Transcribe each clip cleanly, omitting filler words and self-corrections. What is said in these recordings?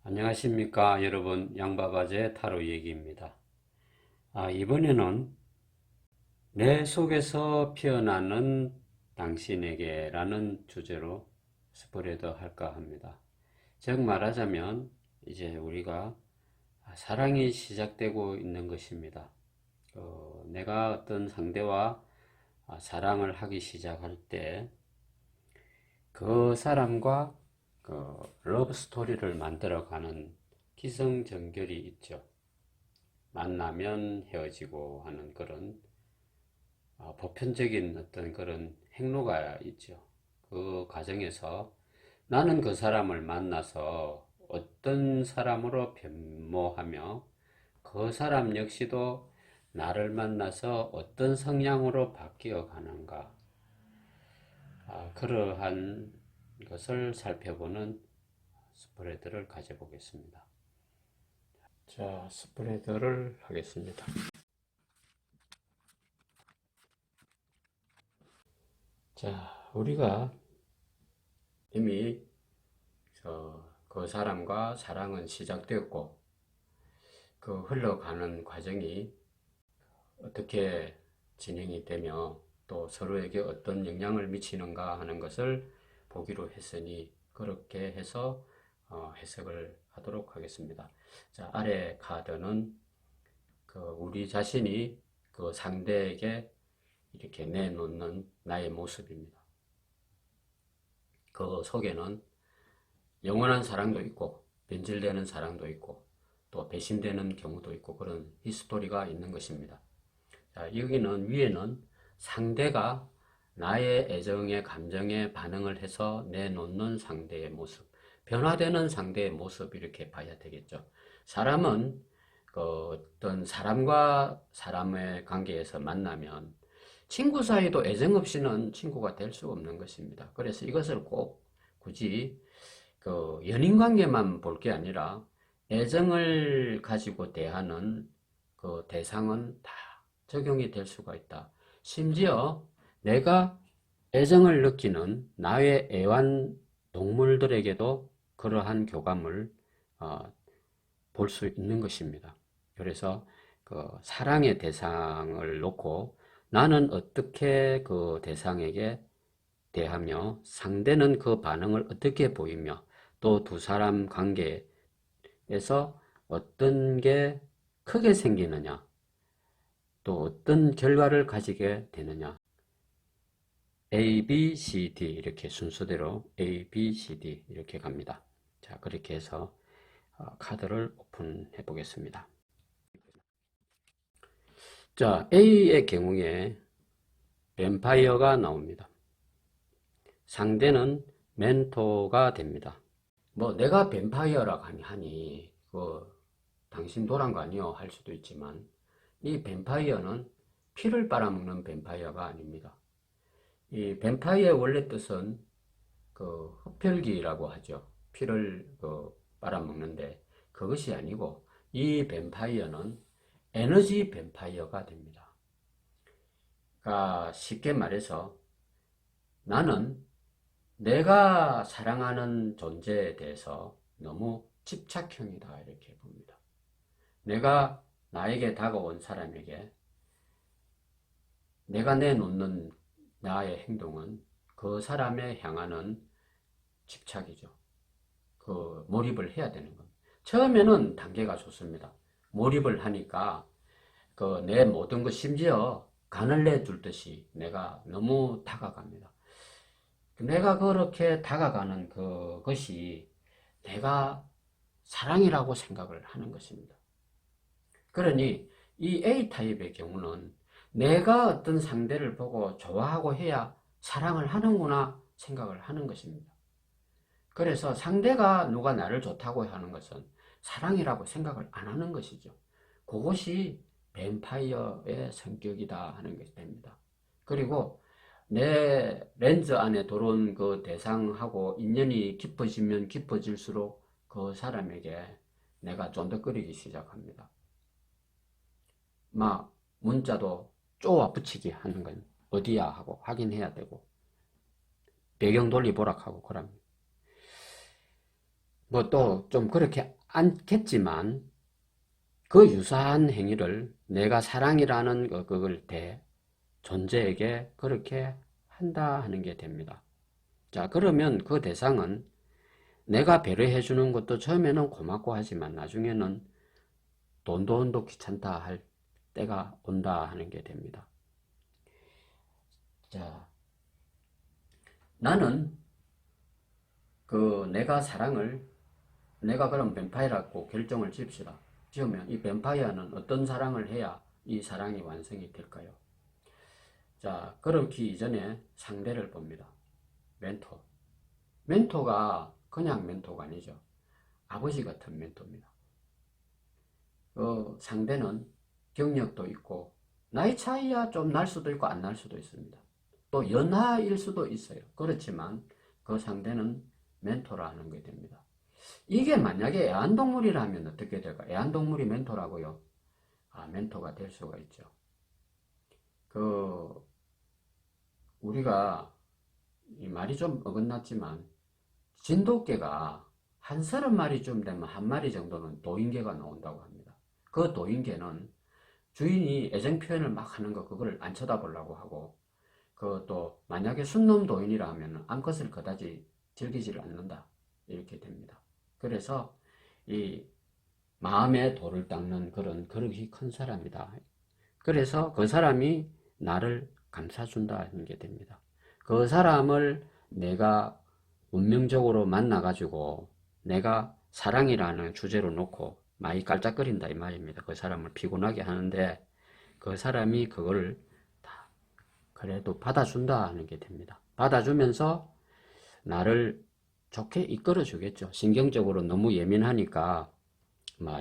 안녕하십니까 여러분, 양바바제 타로 얘기입니다. 이번에는 내 속에서 피어나는 당신에게 라는 주제로 스프레더 할까 합니다. 즉 말하자면 이제 우리가 사랑이 시작되고 있는 것입니다. 내가 어떤 상대와 사랑을 하기 시작할 때 그 사람과 러브 스토리를 만들어가는 기승전결이 있죠. 만나면 헤어지고 하는 그런 보편적인 어떤 그런 행로가 있죠. 그 과정에서 나는 그 사람을 만나서 어떤 사람으로 변모하며 그 사람 역시도 나를 만나서 어떤 성향으로 바뀌어 가는가, 그러한 것을 살펴보는 스프레드를 가져보겠습니다. 자, 스프레드를 하겠습니다. 자, 우리가 이미 그 사람과 사랑은 시작되었고, 그 흘러가는 과정이 어떻게 진행이 되며 또 서로에게 어떤 영향을 미치는가 하는 것을 보기로 했으니 그렇게 해서 해석을 하도록 하겠습니다. 자, 아래 카드는 우리 자신이 그 상대에게 이렇게 내놓는 나의 모습입니다. 그 속에는 영원한 사랑도 있고 변질되는 사랑도 있고 또 배신되는 경우도 있고 그런 히스토리가 있는 것입니다. 자, 여기는 위에는 상대가 나의 애정의 감정에 반응을 해서 내놓는 상대의 모습, 변화되는 상대의 모습 이렇게 봐야 되겠죠. 사람은 어떤 사람과 사람의 관계에서 만나면 친구 사이도 애정 없이는 친구가 될 수 없는 것입니다. 그래서 이것을 꼭 굳이 연인 관계만 볼 게 아니라 애정을 가지고 대하는 그 대상은 다 적용이 될 수가 있다. 심지어 내가 애정을 느끼는 나의 애완동물들에게도 그러한 교감을 볼 수 있는 것입니다. 그래서 사랑의 대상을 놓고 나는 어떻게 그 대상에게 대하며 상대는 그 반응을 어떻게 보이며 또 두 사람 관계에서 어떤 게 크게 생기느냐 또 어떤 결과를 가지게 되느냐 A, B, C, D 이렇게 순서대로 A, B, C, D 이렇게 갑니다. 자, 그렇게 해서 카드를 오픈해 보겠습니다. 자, A의 경우에 뱀파이어가 나옵니다. 상대는 멘토가 됩니다. 뭐 내가 뱀파이어라고 하니 당신 도란 거 아니요 할 수도 있지만 이 뱀파이어는 피를 빨아먹는 뱀파이어가 아닙니다. 이 뱀파이어의 원래 뜻은 흡혈귀라고 하죠. 피를 빨아먹는데 그것이 아니고 이 뱀파이어는 에너지 뱀파이어가 됩니다. 그러니까 쉽게 말해서 나는 내가 사랑하는 존재에 대해서 너무 집착형이다 이렇게 봅니다. 내가 나에게 다가온 사람에게 내가 내놓는 나의 행동은 그 사람에 향하는 집착이죠. 몰입을 해야 되는 겁니다. 처음에는 단계가 좋습니다. 몰입을 하니까 내 모든 것 심지어 간을 내줄 듯이 내가 너무 다가갑니다. 내가 그렇게 다가가는 그것이 내가 사랑이라고 생각을 하는 것입니다. 그러니 이 A타입의 경우는 내가 어떤 상대를 보고 좋아하고 해야 사랑을 하는구나 생각을 하는 것입니다. 그래서 상대가 누가 나를 좋다고 하는 것은 사랑이라고 생각을 안 하는 것이죠. 그것이 뱀파이어의 성격이다 하는 것이 됩니다. 그리고 내 렌즈 안에 들어온 그 대상하고 인연이 깊어지면 깊어질수록 그 사람에게 내가 쫀득거리기 시작합니다. 막 문자도 쪼아 붙이기 하는 건 어디야 하고 확인해야 되고 배경 돌리보라 하고 그럽니다. 뭐 또 좀 그렇게 않겠지만 그 유사한 행위를 내가 사랑이라는 그걸 존재에게 그렇게 한다 하는 게 됩니다. 자, 그러면 그 대상은 내가 배려해 주는 것도 처음에는 고맙고 하지만 나중에는 돈도 귀찮다 할 때가 온다 하는 게 됩니다. 자, 나는 내가 그럼 뱀파이어라고 결정을 지으면 이 뱀파이어는 어떤 사랑을 해야 이 사랑이 완성이 될까요? 자, 그렇기 이전에 상대를 봅니다. 멘토. 멘토가 그냥 멘토가 아니죠. 아버지 같은 멘토입니다. 상대는 경력도 있고 나이 차이야 좀 날 수도 있고 안 날 수도 있습니다. 또 연하일 수도 있어요. 그렇지만 그 상대는 멘토라는 게 됩니다. 이게 만약에 애완동물이라면 어떻게 될까? 애완동물이 멘토라고요? 멘토가 될 수가 있죠. 우리가 이 말이 좀 어긋났지만 진돗개가 한 30마리쯤 되면 한 마리 정도는 도인개가 나온다고 합니다. 그 도인개는 주인이 애정 표현을 막 하는 거 그걸 안 쳐다보려고 하고 또 만약에 순놈 도인이라면 암컷을 그다지 즐기지를 않는다 이렇게 됩니다. 그래서 이 마음의 돌을 닦는 그런 그릇이 큰 사람이다. 그래서 그 사람이 나를 감싸준다는 게 됩니다. 그 사람을 내가 운명적으로 만나가지고 내가 사랑이라는 주제로 놓고 많이 깔짝거린다 이 말입니다. 그 사람을 피곤하게 하는데 그 사람이 그걸 다 그래도 받아준다 하는 게 됩니다. 받아주면서 나를 좋게 이끌어 주겠죠. 신경적으로 너무 예민하니까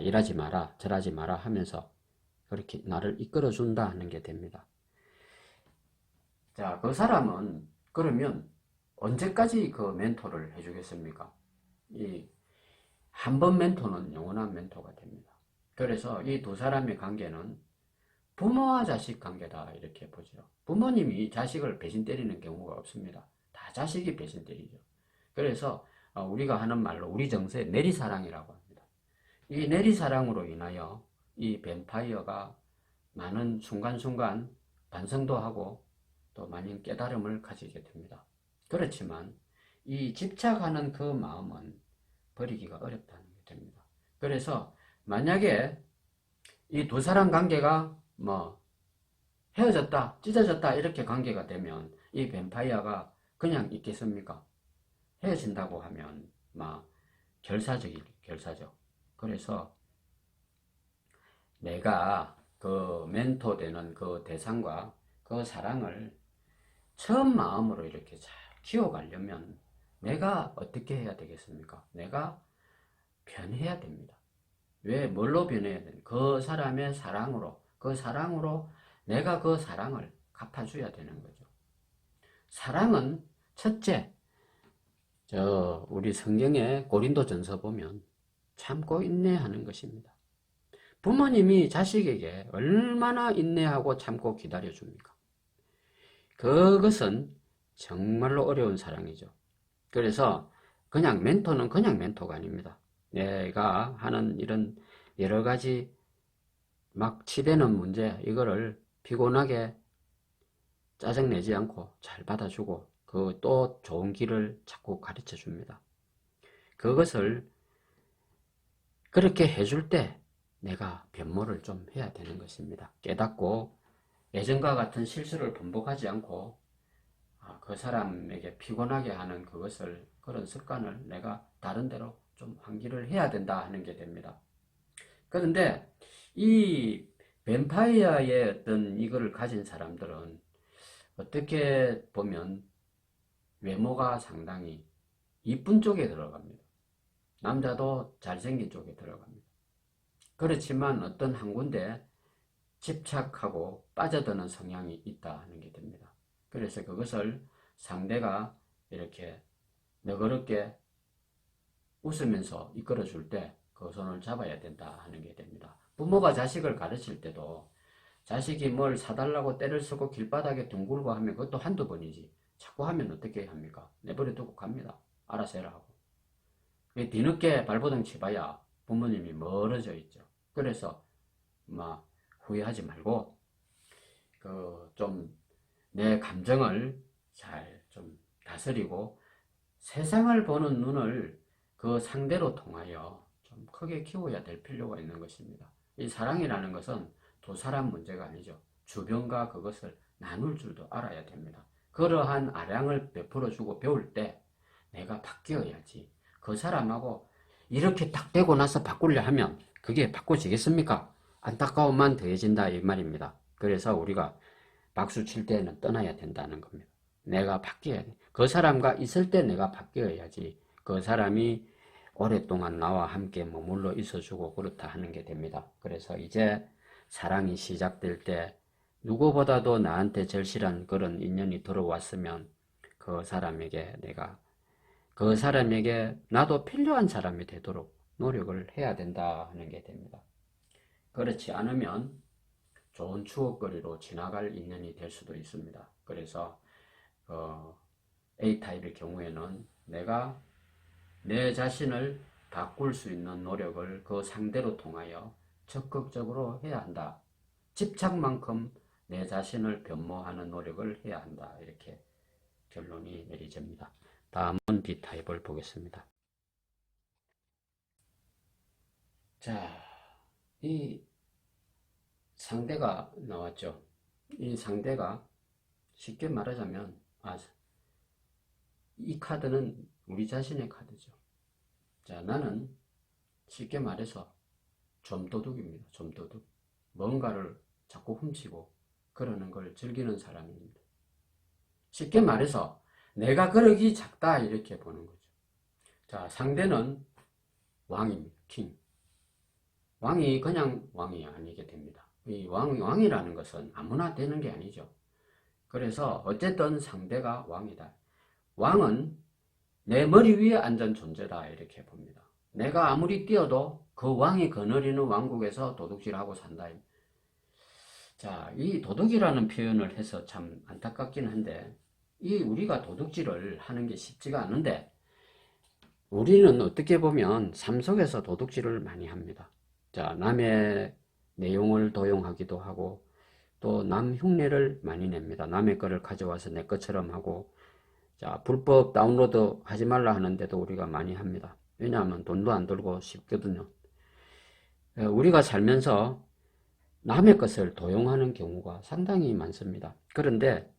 이러지 마라 저러지 마라 하면서 그렇게 나를 이끌어 준다 하는 게 됩니다. 자, 그 사람은 그러면 언제까지 그 멘토를 해주겠습니까? 한 번 멘토는 영원한 멘토가 됩니다. 그래서 이 두 사람의 관계는 부모와 자식 관계다 이렇게 보죠. 부모님이 자식을 배신 때리는 경우가 없습니다. 다 자식이 배신 때리죠. 그래서 우리가 하는 말로 우리 정서에 내리사랑이라고 합니다. 이 내리사랑으로 인하여 이 뱀파이어가 많은 순간순간 반성도 하고 또 많은 깨달음을 가지게 됩니다. 그렇지만 이 집착하는 그 마음은 버리기가 어렵다는 게 됩니다. 그래서 만약에 이 두 사람 관계가 헤어졌다, 찢어졌다 이렇게 관계가 되면 이 뱀파이어가 그냥 있겠습니까? 헤어진다고 하면 결사적. 그래서 내가 그 멘토 되는 그 대상과 그 사랑을 처음 마음으로 이렇게 잘 키워가려면 내가 어떻게 해야 되겠습니까? 내가 변해야 됩니다. 뭘로 변해야 되는? 그 사람의 사랑으로, 그 사랑으로 내가 그 사랑을 갚아줘야 되는 거죠. 사랑은 첫째, 우리 성경에 고린도전서 보면 참고 인내하는 것입니다. 부모님이 자식에게 얼마나 인내하고 참고 기다려줍니까? 그것은 정말로 어려운 사랑이죠. 그래서 그냥 멘토는 그냥 멘토가 아닙니다. 내가 하는 이런 여러 가지 막 치대는 문제, 이거를 피곤하게 짜증내지 않고 잘 받아주고 또 좋은 길을 자꾸 가르쳐 줍니다. 그것을 그렇게 해줄 때 내가 변모를 좀 해야 되는 것입니다. 깨닫고 예전과 같은 실수를 반복하지 않고 그 사람에게 피곤하게 하는 그런 습관을 내가 다른 데로 좀 환기를 해야 된다 하는 게 됩니다. 그런데 이 뱀파이어의 어떤 이거를 가진 사람들은 어떻게 보면 외모가 상당히 이쁜 쪽에 들어갑니다. 남자도 잘생긴 쪽에 들어갑니다. 그렇지만 어떤 한 군데 집착하고 빠져드는 성향이 있다 하는 게 됩니다. 그래서 그것을 상대가 이렇게 너그럽게 웃으면서 이끌어 줄 때 그 손을 잡아야 된다 하는 게 됩니다. 부모가 자식을 가르칠 때도 자식이 뭘 사달라고 때를 쓰고 길바닥에 둥글고 하면 그것도 한두 번이지 자꾸 하면 어떻게 합니까? 내버려 두고 갑니다. 알아서 해라 하고. 뒤늦게 발버둥 쳐봐야 부모님이 멀어져 있죠. 그래서 막 후회하지 말고 좀 내 감정을 잘 좀 다스리고 세상을 보는 눈을 그 상대로 통하여 좀 크게 키워야 될 필요가 있는 것입니다. 이 사랑이라는 것은 두 사람 문제가 아니죠. 주변과 그것을 나눌 줄도 알아야 됩니다. 그러한 아량을 베풀어주고 배울 때 내가 바뀌어야지. 그 사람하고 이렇게 딱 되고 나서 바꾸려 하면 그게 바꿔지겠습니까? 안타까움만 더해진다 이 말입니다. 그래서 우리가 박수 칠 때는 떠나야 된다는 겁니다. 내가 바뀌어야 돼. 그 사람과 있을 때 내가 바뀌어야지. 그 사람이 오랫동안 나와 함께 머물러 있어주고 그렇다 하는 게 됩니다. 그래서 이제 사랑이 시작될 때 누구보다도 나한테 절실한 그런 인연이 들어왔으면 그 사람에게 나도 필요한 사람이 되도록 노력을 해야 된다 하는 게 됩니다. 그렇지 않으면 좋은 추억거리로 지나갈 인연이 될 수도 있습니다. 그래서 A타입의 경우에는 내가 내 자신을 바꿀 수 있는 노력을 그 상대로 통하여 적극적으로 해야 한다. 집착만큼 내 자신을 변모하는 노력을 해야 한다. 이렇게 결론이 내려집니다. 다음은 B타입을 보겠습니다. 자, 이 상대가 나왔죠. 이 상대가 쉽게 말하자면 이 카드는 우리 자신의 카드죠. 자, 나는 쉽게 말해서 점도둑입니다. 점도둑. 뭔가를 자꾸 훔치고 그러는 걸 즐기는 사람입니다. 쉽게 말해서 내가 그러기 작다 이렇게 보는 거죠. 자, 상대는 왕입니다. 킹. 왕이 그냥 왕이 아니게 됩니다. 이 왕이라는 것은 아무나 되는 게 아니죠. 그래서 어쨌든 상대가 왕이다. 왕은 내 머리 위에 앉은 존재다 이렇게 봅니다. 내가 아무리 뛰어도 그 왕이 거느리는 왕국에서 도둑질하고 산다. 자, 이 도둑이라는 표현을 해서 참 안타깝긴 한데 우리가 도둑질을 하는 게 쉽지가 않은데 우리는 어떻게 보면 삶 속에서 도둑질을 많이 합니다. 자, 남의 내용을 도용하기도 하고 또 남 흉내를 많이 냅니다. 남의 거를 가져와서 내 것처럼 하고 자, 불법 다운로드 하지 말라 하는데도 우리가 많이 합니다. 왜냐하면 돈도 안 들고 쉽거든요. 우리가 살면서 남의 것을 도용하는 경우가 상당히 많습니다. 그런데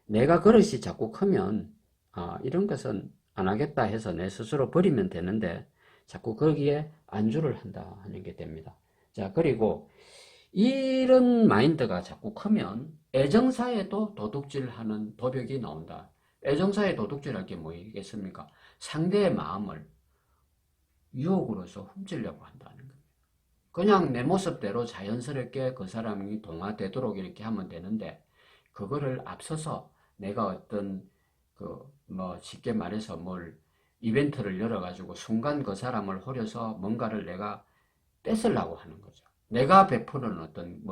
내가 그릇이 자꾸 크면 이런 것은 안 하겠다 해서 내 스스로 버리면 되는데 자꾸 거기에 안주를 한다 하는 게 됩니다. 자, 그리고 이런 마인드가 자꾸 크면 애정사에도 도둑질하는 도벽이 나온다. 애정사에 도둑질할 게 뭐겠습니까? 상대의 마음을 유혹으로서 훔치려고 한다는 겁니다. 그냥 내 모습대로 자연스럽게 그 사람이 동화되도록 이렇게 하면 되는데 그거를 앞서서 내가 어떤 쉽게 말해서 이벤트를 열어가지고 순간 그 사람을 호려서 뭔가를 내가 뺏으려고 하는 거죠. 내가 베푸는 어떤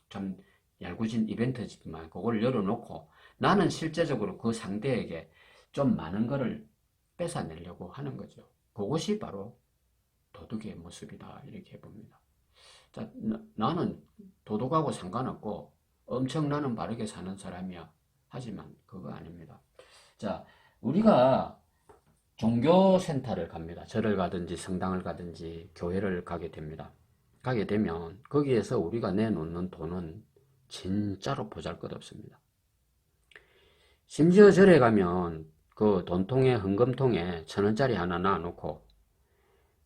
참 얄궂은 이벤트지만 그걸 열어놓고 나는 실제적으로 그 상대에게 좀 많은 거를 뺏어내려고 하는 거죠. 그것이 바로 도둑의 모습이다 이렇게 봅니다. 자, 나는 도둑하고 상관없고 엄청 나는 바르게 사는 사람이야. 하지만 그거 아닙니다. 자, 우리가 종교센터를 갑니다. 절을 가든지 성당을 가든지 교회를 가게 됩니다. 가게 되면 거기에서 우리가 내놓는 돈은 진짜로 보잘것없습니다. 심지어 절에 가면 그 돈통에 헌금통에 1,000원짜리 하나 놔놓고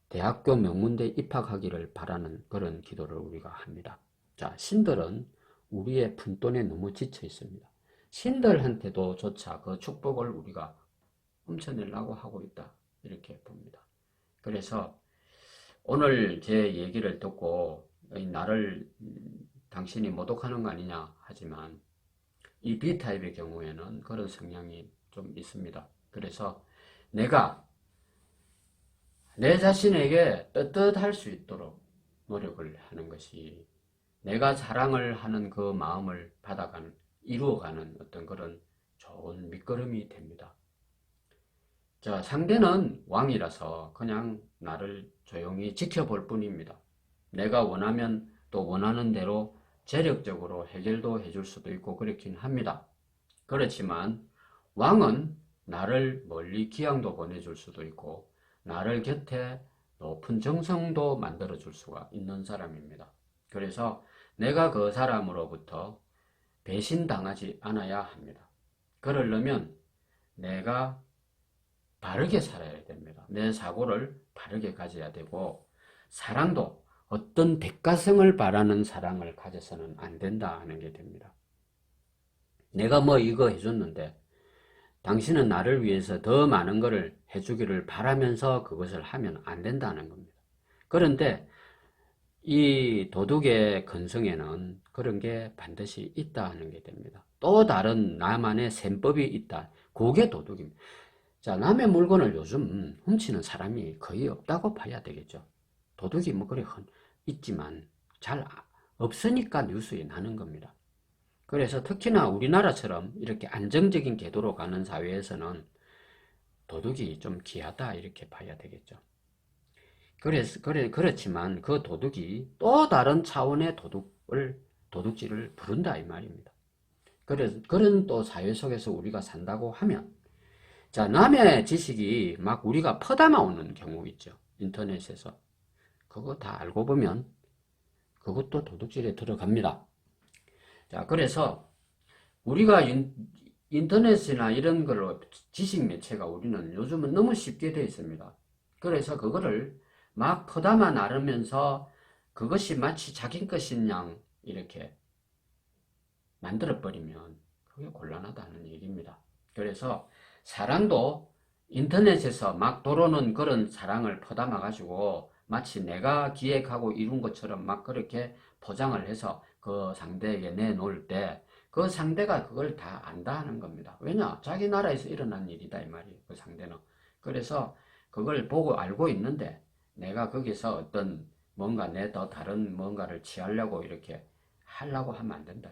대학교 명문대 입학하기를 바라는 그런 기도를 우리가 합니다. 자, 신들은 우리의 푼돈에 너무 지쳐 있습니다. 신들한테도 조차 그 축복을 우리가 훔쳐내려고 하고 있다 이렇게 봅니다. 그래서 오늘 제 얘기를 듣고 나를 당신이 모독하는 거 아니냐 하지만 이 B타입의 경우에는 그런 성향이 좀 있습니다. 그래서 내가 내 자신에게 떳떳할 수 있도록 노력을 하는 것이 내가 자랑을 하는 그 마음을 이루어가는 어떤 그런 좋은 밑거름이 됩니다. 자, 상대는 왕이라서 그냥 나를 조용히 지켜볼 뿐입니다. 내가 원하면 또 원하는 대로 재력적으로 해결도 해줄 수도 있고 그렇긴 합니다. 그렇지만 왕은 나를 멀리 귀양도 보내줄 수도 있고 나를 곁에 높은 정성도 만들어줄 수가 있는 사람입니다. 그래서 내가 그 사람으로부터 배신당하지 않아야 합니다. 그러려면 내가 바르게 살아야 됩니다. 내 사고를 바르게 가져야 되고 사랑도 어떤 대가성을 바라는 사랑을 가져서는 안 된다 하는 게 됩니다. 내가 뭐 이거 해줬는데 당신은 나를 위해서 더 많은 것을 해주기를 바라면서 그것을 하면 안 된다는 겁니다. 그런데 이 도덕의 근성에는 그런 게 반드시 있다 하는 게 됩니다. 또 다른 나만의 셈법이 있다. 그게 도덕입니다. 자, 남의 물건을 요즘 훔치는 사람이 거의 없다고 봐야 되겠죠. 도둑이 뭐 그래 있지만 잘 없으니까 뉴스에 나는 겁니다. 그래서 특히나 우리나라처럼 이렇게 안정적인 궤도로 가는 사회에서는 도둑이 좀 귀하다 이렇게 봐야 되겠죠. 그렇지만 그 도둑이 또 다른 차원의 도둑질을 부른다 이 말입니다. 그런 또 사회 속에서 우리가 산다고 하면 자, 남의 지식이 막 우리가 퍼담아 오는 경우 있죠. 인터넷에서. 그거 다 알고 보면 그것도 도둑질에 들어갑니다. 자, 그래서 우리가 인터넷이나 이런 걸로 지식 매체가 우리는 요즘은 너무 쉽게 되어 있습니다. 그래서 그거를 막 퍼담아 나르면서 그것이 마치 자기 것인 양 이렇게 만들어버리면 그게 곤란하다는 얘기입니다. 그래서 사랑도 인터넷에서 막 도로는 그런 사랑을 퍼담아 가지고 마치 내가 기획하고 이룬 것처럼 막 그렇게 포장을 해서 그 상대에게 내놓을 때 그 상대가 그걸 다 안다 하는 겁니다. 왜냐? 자기 나라에서 일어난 일이다 이 말이에요. 그 상대는. 그래서 그걸 보고 알고 있는데 내가 거기서 어떤 뭔가 내 더 다른 뭔가를 취하려고 이렇게 하려고 하면 안 된다.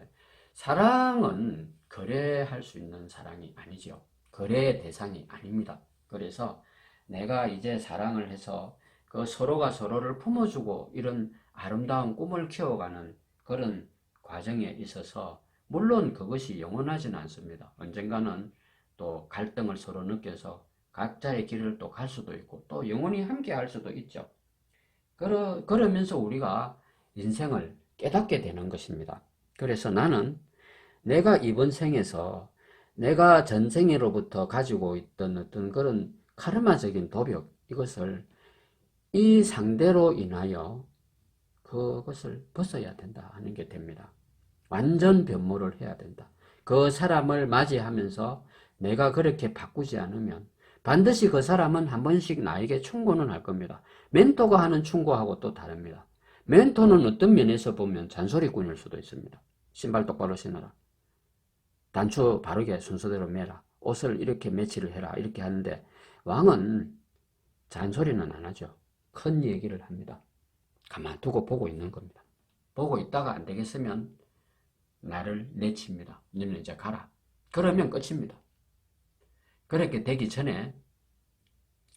사랑은 거래할 수 있는 사랑이 아니죠. 거래의 대상이 아닙니다. 그래서 내가 이제 사랑을 해서 그 서로가 서로를 품어주고 이런 아름다운 꿈을 키워가는 그런 과정에 있어서 물론 그것이 영원하지는 않습니다. 언젠가는 또 갈등을 서로 느껴서 각자의 길을 또 갈 수도 있고 또 영원히 함께 할 수도 있죠. 그러면서 우리가 인생을 깨닫게 되는 것입니다. 그래서 나는 내가 이번 생에서 내가 전생에로부터 가지고 있던 어떤 그런 카르마적인 도벽, 이것을 이 상대로 인하여 그것을 벗어야 된다 하는 게 됩니다. 완전 변모를 해야 된다. 그 사람을 맞이하면서 내가 그렇게 바꾸지 않으면 반드시 그 사람은 한 번씩 나에게 충고는 할 겁니다. 멘토가 하는 충고하고 또 다릅니다. 멘토는 어떤 면에서 보면 잔소리꾼일 수도 있습니다. 신발 똑바로 신어라. 단추 바르게 순서대로 매라. 옷을 이렇게 매치를 해라. 이렇게 하는데 왕은 잔소리는 안 하죠. 큰 얘기를 합니다. 가만두고 보고 있는 겁니다. 보고 있다가 안 되겠으면 나를 내칩니다. 너는 이제 가라. 그러면 끝입니다. 그렇게 되기 전에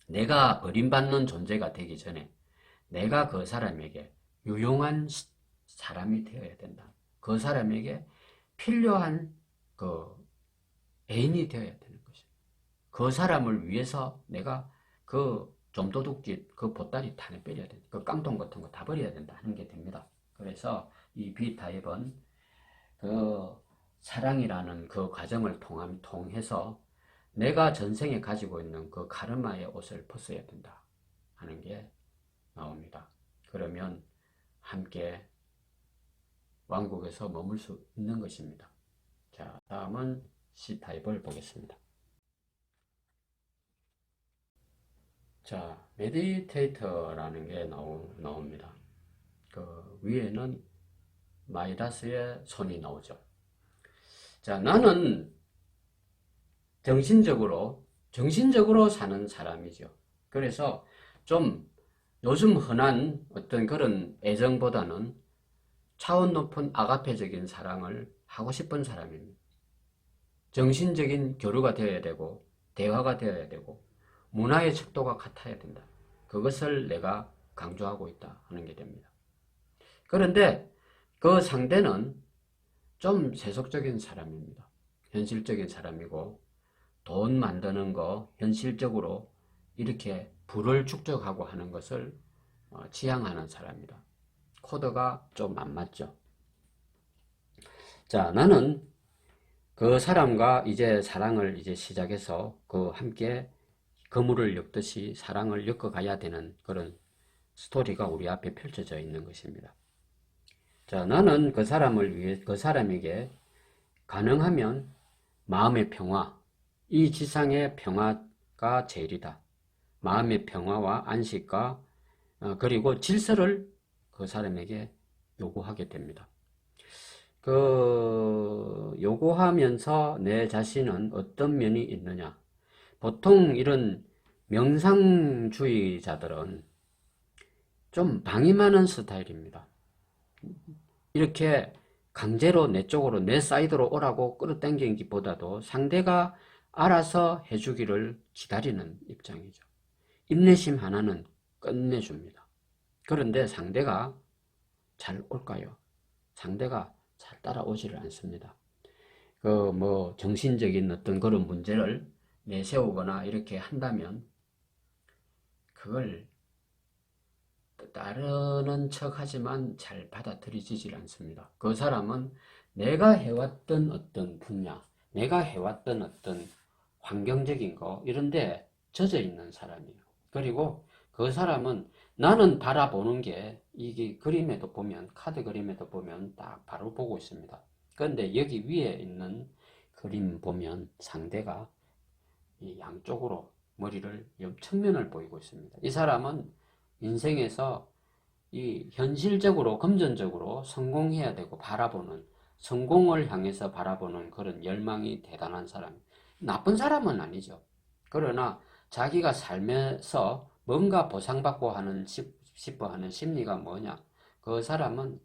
내가 버림받는 존재가 되기 전에 내가 그 사람에게 유용한 사람이 되어야 된다. 그 사람에게 필요한 그 애인이 되어야 되는 것입니다. 그 사람을 위해서 내가 그 좀도둑질, 그 보따리 다 내버려야 된다. 그 깡통 같은 거 다 버려야 된다 하는 게 됩니다. 그래서 이 B타입은 그 사랑이라는 그 과정을 통해서 내가 전생에 가지고 있는 그 카르마의 옷을 벗어야 된다 하는 게 나옵니다. 그러면 함께 왕국에서 머물 수 있는 것입니다. 자, 다음은 C타입을 보겠습니다. 자, 메디테이터라는 게 나옵니다. 그 위에는 마이다스의 손이 나오죠. 자, 나는 정신적으로 사는 사람이죠. 그래서 좀 요즘 흔한 어떤 그런 애정보다는 차원 높은 아가페적인 사랑을 하고 싶은 사람입니다. 정신적인 교류가 되어야 되고 대화가 되어야 되고 문화의 척도가 같아야 된다. 그것을 내가 강조하고 있다 하는 게 됩니다. 그런데 그 상대는 좀 세속적인 사람입니다. 현실적인 사람이고 돈 만드는 거 현실적으로 이렇게 부를 축적하고 하는 것을 지향하는 사람이다. 코드가 좀 안 맞죠. 자, 나는 그 사람과 이제 사랑을 이제 시작해서 그 함께 그물을 엮듯이 사랑을 엮어가야 되는 그런 스토리가 우리 앞에 펼쳐져 있는 것입니다. 자, 나는 그 사람을 위해, 그 사람에게 가능하면 마음의 평화, 이 지상의 평화가 제일이다. 마음의 평화와 안식과 그리고 질서를 그 사람에게 요구하게 됩니다. 요구하면서 내 자신은 어떤 면이 있느냐. 보통 이런 명상주의자들은 좀 방임하는 스타일입니다. 이렇게 강제로 내 쪽으로 내 사이드로 오라고 끌어당기기보다도 상대가 알아서 해주기를 기다리는 입장이죠. 인내심 하나는 끝내줍니다. 그런데 상대가 잘 올까요? 상대가 잘 따라오지를 않습니다. 정신적인 어떤 그런 문제를 내세우거나 이렇게 한다면 그걸 따르는 척 하지만 잘 받아들이지질 않습니다. 그 사람은 내가 해왔던 어떤 분야, 내가 해왔던 어떤 환경적인 거 이런데 젖어 있는 사람이에요. 그리고 그 사람은 나는 바라보는 게 이게 그림에도 보면 카드 그림에도 보면 딱 바로 보고 있습니다. 그런데 여기 위에 있는 그림 보면 상대가 이 양쪽으로 머리를 옆측면을 보이고 있습니다. 이 사람은 인생에서 이 현실적으로 금전적으로 성공해야 되고 바라보는 성공을 향해서 바라보는 그런 열망이 대단한 사람. 나쁜 사람은 아니죠. 그러나 자기가 살면서 뭔가 보상받고 싶어 하는 심리가 뭐냐? 그 사람은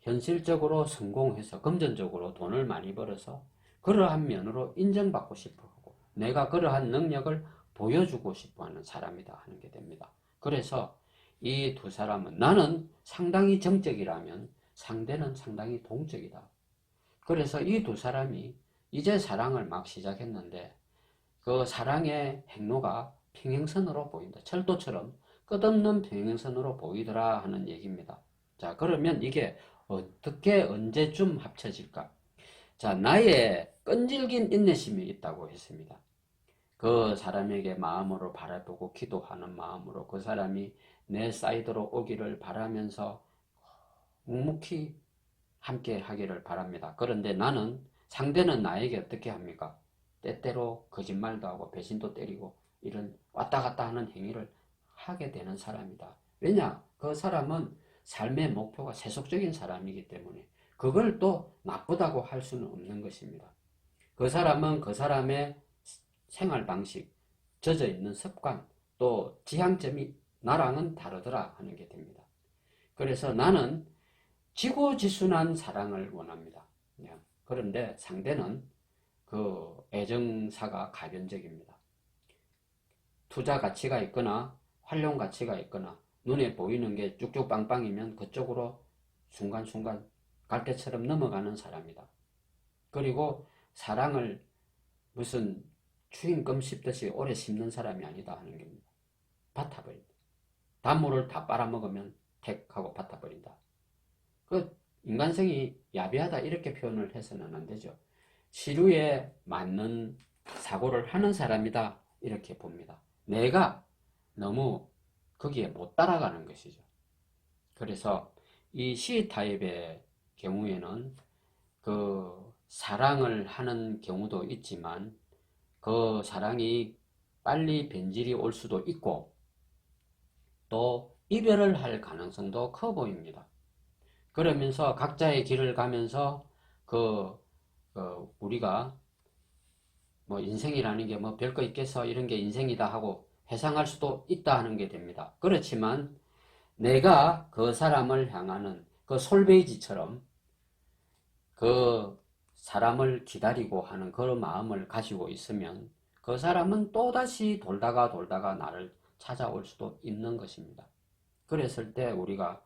현실적으로 성공해서 금전적으로 돈을 많이 벌어서 그러한 면으로 인정받고 싶어 하고 내가 그러한 능력을 보여주고 싶어 하는 사람이다 하는 게 됩니다. 그래서 이 두 사람은 나는 상당히 정적이라면 상대는 상당히 동적이다. 그래서 이 두 사람이 이제 사랑을 막 시작했는데 그 사랑의 행로가 평행선으로 보인다. 철도처럼 끝없는 평행선으로 보이더라 하는 얘기입니다. 자, 그러면 이게 어떻게 언제쯤 합쳐질까? 자, 나의 끈질긴 인내심이 있다고 했습니다. 그 사람에게 마음으로 바라보고 기도하는 마음으로 그 사람이 내 사이드로 오기를 바라면서 묵묵히 함께 하기를 바랍니다. 그런데 나는 상대는 나에게 어떻게 합니까? 때때로 거짓말도 하고 배신도 때리고 이런 왔다 갔다 하는 행위를 하게 되는 사람이다. 왜냐? 그 사람은 삶의 목표가 세속적인 사람이기 때문에 그걸 또 나쁘다고 할 수는 없는 것입니다. 그 사람은 그 사람의 생활 방식, 젖어 있는 습관, 또 지향점이 나랑은 다르더라 하는 게 됩니다. 그래서 나는 지고지순한 사랑을 원합니다. 그런데 상대는 그 애정사가 가변적입니다. 투자 가치가 있거나 활용 가치가 있거나 눈에 보이는 게 쭉쭉 빵빵이면 그쪽으로 순간순간 갈대처럼 넘어가는 사람이다. 그리고 사랑을 무슨 추임금 씹듯이 오래 씹는 사람이 아니다 하는 겁니다. 밭아버린다. 단물을 다 빨아먹으면 택 하고 밭아버린다. 그 인간성이 야비하다 이렇게 표현을 해서는 안 되죠. 시류에 맞는 사고를 하는 사람이다 이렇게 봅니다. 내가 너무 거기에 못 따라가는 것이죠. 그래서 이 C 타입의 경우에는 그 사랑을 하는 경우도 있지만 그 사랑이 빨리 변질이 올 수도 있고 또 이별을 할 가능성도 커 보입니다. 그러면서 각자의 길을 가면서 우리가 뭐 인생이라는 게 뭐 별거 있겠어 이런 게 인생이다 하고 회상할 수도 있다 하는 게 됩니다. 그렇지만 내가 그 사람을 향하는 그 솔베이지처럼 그 사람을 기다리고 하는 그런 마음을 가지고 있으면 그 사람은 또다시 돌다가 나를 찾아올 수도 있는 것입니다. 그랬을 때 우리가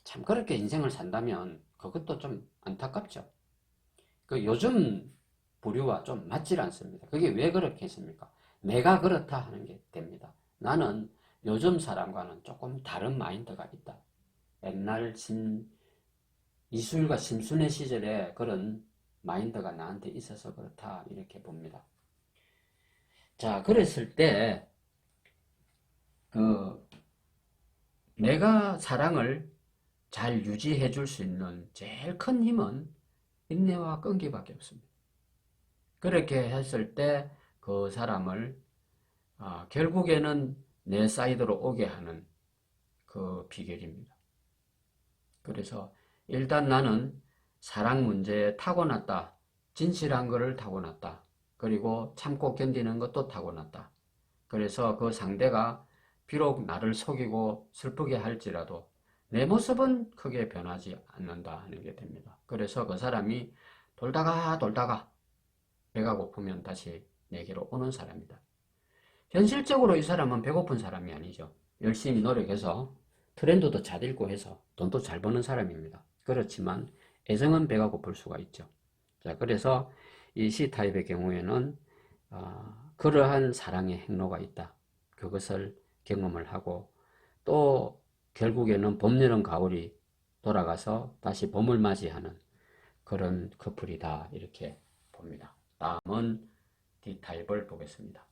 참 그렇게 인생을 산다면 그것도 좀 안타깝죠. 그 요즘 부류와 좀 맞질 않습니다. 그게 왜 그렇게 했습니까? 내가 그렇다 하는 게 됩니다. 나는 요즘 사람과는 조금 다른 마인드가 있다. 옛날 이술과 심순의 시절에 그런 마인드가 나한테 있어서 그렇다 이렇게 봅니다. 자, 그랬을 때 내가 사랑을 잘 유지해 줄 수 있는 제일 큰 힘은 인내와 끈기밖에 없습니다. 그렇게 했을 때 그 사람을 결국에는 내 사이드로 오게 하는 그 비결입니다. 그래서 일단 나는 사랑 문제에 타고났다. 진실한 것을 타고났다. 그리고 참고 견디는 것도 타고났다. 그래서 그 상대가 비록 나를 속이고 슬프게 할지라도 내 모습은 크게 변하지 않는다 하는 게 됩니다. 그래서 그 사람이 돌다가 배가 고프면 다시 내게로 오는 사람이다. 현실적으로 이 사람은 배고픈 사람이 아니죠. 열심히 노력해서 트렌드도 잘 읽고 해서 돈도 잘 버는 사람입니다. 그렇지만 애정은 배가 고플 수가 있죠. 자, 그래서 이 C타입의 경우에는 그러한 사랑의 행로가 있다. 그것을 경험을 하고 또 결국에는 봄, 여름, 가을이 돌아가서 다시 봄을 맞이하는 그런 커플이다 이렇게 봅니다. 다음은 D타입을 보겠습니다.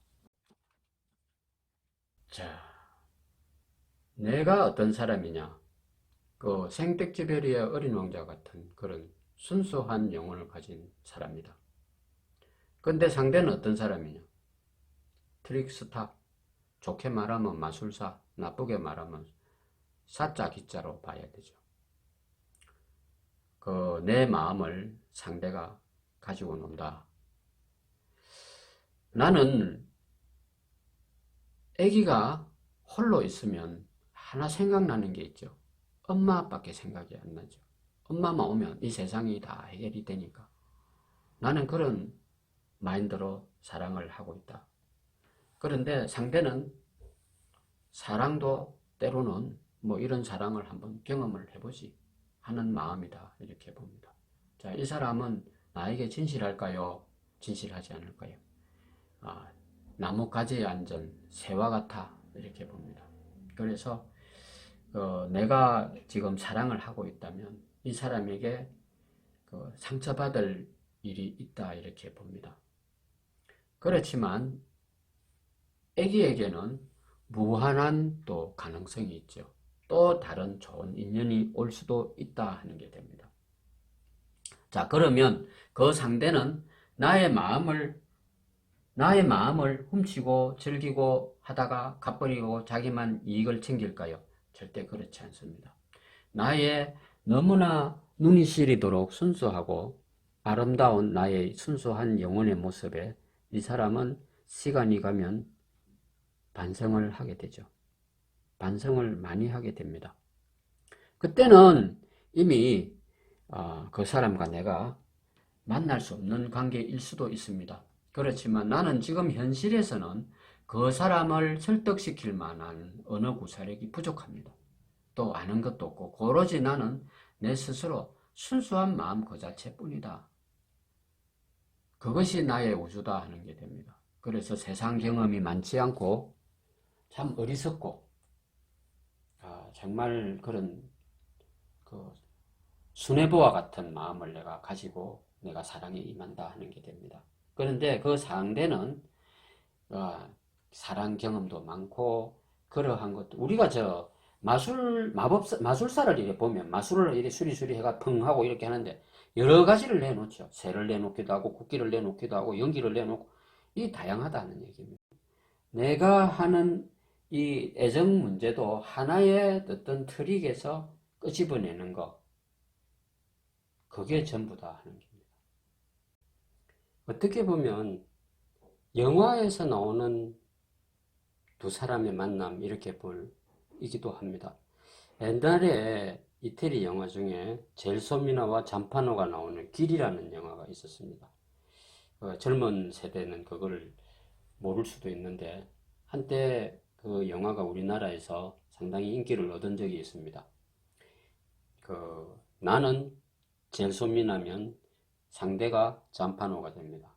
자, 내가 어떤 사람이냐? 그 생텍쥐베리의 어린 왕자 같은 그런 순수한 영혼을 가진 사람이다. 근데 상대는 어떤 사람이냐? 트릭스타, 좋게 말하면 마술사, 나쁘게 말하면 사자 기자로 봐야 되죠. 내 마음을 상대가 가지고 논다. 나는 아기가 홀로 있으면 하나 생각나는 게 있죠. 엄마 아빠밖에 생각이 안 나죠. 엄마만 오면 이 세상이 다 해결이 되니까. 나는 그런 마인드로 사랑을 하고 있다. 그런데 상대는 사랑도 때로는 뭐 이런 사랑을 한번 경험을 해보지 하는 마음이다 이렇게 봅니다. 자, 이 사람은 나에게 진실할까요? 진실하지 않을까요? 나뭇가지에 앉은 새와 같아 이렇게 봅니다. 그래서 내가 지금 사랑을 하고 있다면 이 사람에게 상처받을 일이 있다 이렇게 봅니다. 그렇지만 아기에게는 무한한 또 가능성이 있죠. 또 다른 좋은 인연이 올 수도 있다 하는 게 됩니다. 자, 그러면 그 상대는 나의 마음을 훔치고 즐기고 하다가 갚버리고 자기만 이익을 챙길까요? 절대 그렇지 않습니다. 나의 너무나 눈이 시리도록 순수하고 아름다운 나의 순수한 영혼의 모습에 이 사람은 시간이 가면 반성을 하게 되죠. 반성을 많이 하게 됩니다. 그때는 이미 그 사람과 내가 만날 수 없는 관계일 수도 있습니다. 그렇지만 나는 지금 현실에서는 그 사람을 설득시킬 만한 언어 구사력이 부족합니다. 또 아는 것도 없고 오로지 나는 내 스스로 순수한 마음 그 자체뿐이다. 그것이 나의 우주다 하는 게 됩니다. 그래서 세상 경험이 많지 않고 참 어리석고 정말 그런 수뇌부와 같은 마음을 내가 가지고 내가 사랑에 임한다 하는 게 됩니다. 그런데 그 상대는 사랑 경험도 많고 그러한 것도 우리가 마술사를 이렇게 보면 마술을 이렇게 수리수리 해가 펑 하고 이렇게 하는데 여러 가지를 내놓죠. 새를 내놓기도 하고 국기를 내놓기도 하고 연기를 내놓고 이 다양하다는 얘기입니다. 내가 하는 이 애정 문제도 하나의 어떤 트릭에서 끄집어내는 거 그게 전부다 하는 겁니다. 어떻게 보면 영화에서 나오는 두 사람의 만남 이렇게 이기도 합니다. 옛날에 이태리 영화 중에 젤소미나와 잠파노가 나오는 길이라는 영화가 있었습니다. 젊은 세대는 그거를 모를 수도 있는데 한때 그 영화가 우리나라에서 상당히 인기를 얻은 적이 있습니다. 나는 젤소민하면 상대가 잔판호가 됩니다.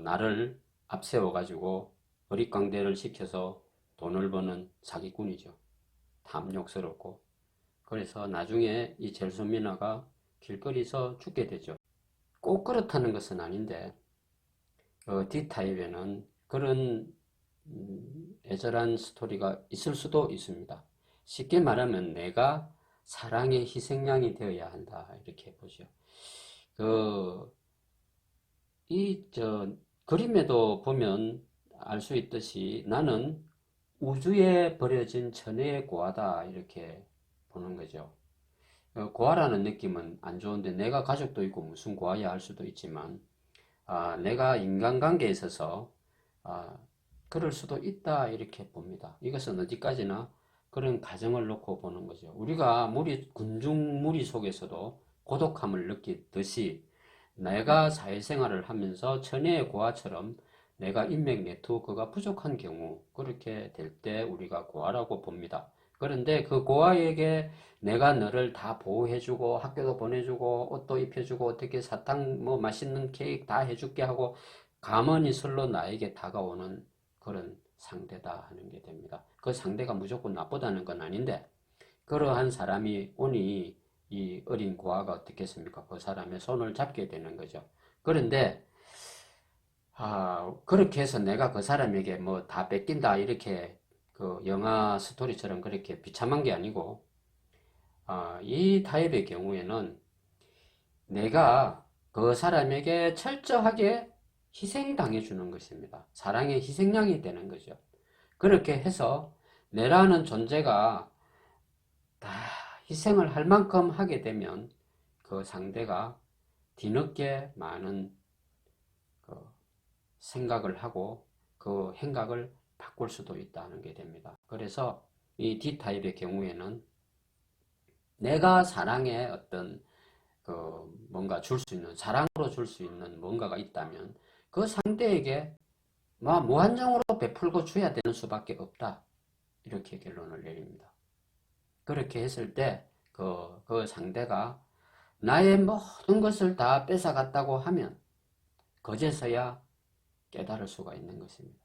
나를 앞세워 가지고 어릿광대를 시켜서 돈을 버는 사기꾼이죠. 탐욕스럽고. 그래서 나중에 이 젤소미나가 길거리에서 죽게 되죠. 꼭 그렇다는 것은 아닌데 D타입에는 그런 애절한 스토리가 있을 수도 있습니다. 쉽게 말하면 내가 사랑의 희생양이 되어야 한다 이렇게 보죠. 저 그림에도 보면 알 수 있듯이 나는 우주에 버려진 천혜의 고아다 이렇게 보는 거죠. 고아라는 느낌은 안 좋은데 내가 가족도 있고 무슨 고아야 할 수도 있지만 내가 인간관계에 있어서 그럴 수도 있다 이렇게 봅니다. 이것은 어디까지나 그런 가정을 놓고 보는 거죠. 우리가 군중무리 속에서도 고독함을 느끼듯이 내가 사회생활을 하면서 천혜의 고아처럼 내가 인맥 네트워크가 부족한 경우 그렇게 될 때 우리가 고아라고 봅니다. 그런데 그 고아에게 내가 너를 다 보호해주고 학교도 보내주고 옷도 입혀주고 어떻게 사탕 뭐 맛있는 케이크 다 해줄게 하고 가만히 슬로 나에게 다가오는 그런 상대다 하는 게 됩니다. 그 상대가 무조건 나쁘다는 건 아닌데 그러한 사람이 오니 이 어린 고아가 어떻겠습니까? 그 사람의 손을 잡게 되는 거죠. 그런데 그렇게 해서 내가 그 사람에게 뭐 다 뺏긴다 이렇게 그 영화 스토리처럼 그렇게 비참한 게 아니고 이 타입의 경우에는 내가 그 사람에게 철저하게 희생당해 주는 것입니다. 사랑의 희생양이 되는 거죠. 그렇게 해서 내라는 존재가 다 희생을 할 만큼 하게 되면 그 상대가 뒤늦게 많은 그 생각을 하고 그 행각을 바꿀 수도 있다는 게 됩니다. 그래서 이 D타입의 경우에는 내가 사랑의 어떤 뭔가 줄 수 있는, 사랑으로 줄 수 있는 뭔가가 있다면 그 상대에게 무한정으로 베풀고 줘야 되는 수밖에 없다. 이렇게 결론을 내립니다. 그렇게 했을 때 그 상대가 나의 모든 것을 다 뺏어갔다고 하면 그제서야 깨달을 수가 있는 것입니다.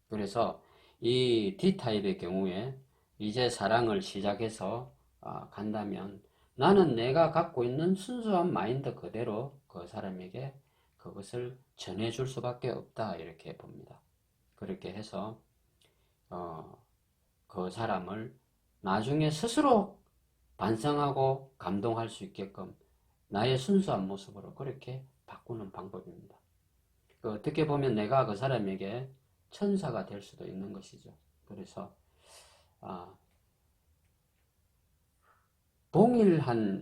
그래서 이 D타입의 경우에 이제 사랑을 시작해서 간다면 나는 내가 갖고 있는 순수한 마인드 그대로 그 사람에게 그것을 전해줄 수밖에 없다 이렇게 봅니다. 그렇게 해서 그 사람을 나중에 스스로 반성하고 감동할 수 있게끔 나의 순수한 모습으로 그렇게 바꾸는 방법입니다. 어떻게 보면 내가 그 사람에게 천사가 될 수도 있는 것이죠. 그래서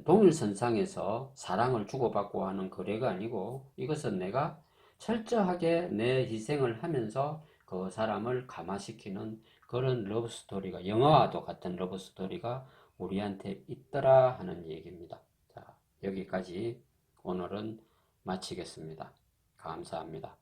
동일선상에서 사랑을 주고받고 하는 거래가 아니고 이것은 내가 철저하게 내 희생을 하면서 그 사람을 감화시키는 그런 러브스토리가 영화와도 같은 러브스토리가 우리한테 있더라 하는 얘기입니다. 자, 여기까지 오늘은 마치겠습니다. 감사합니다.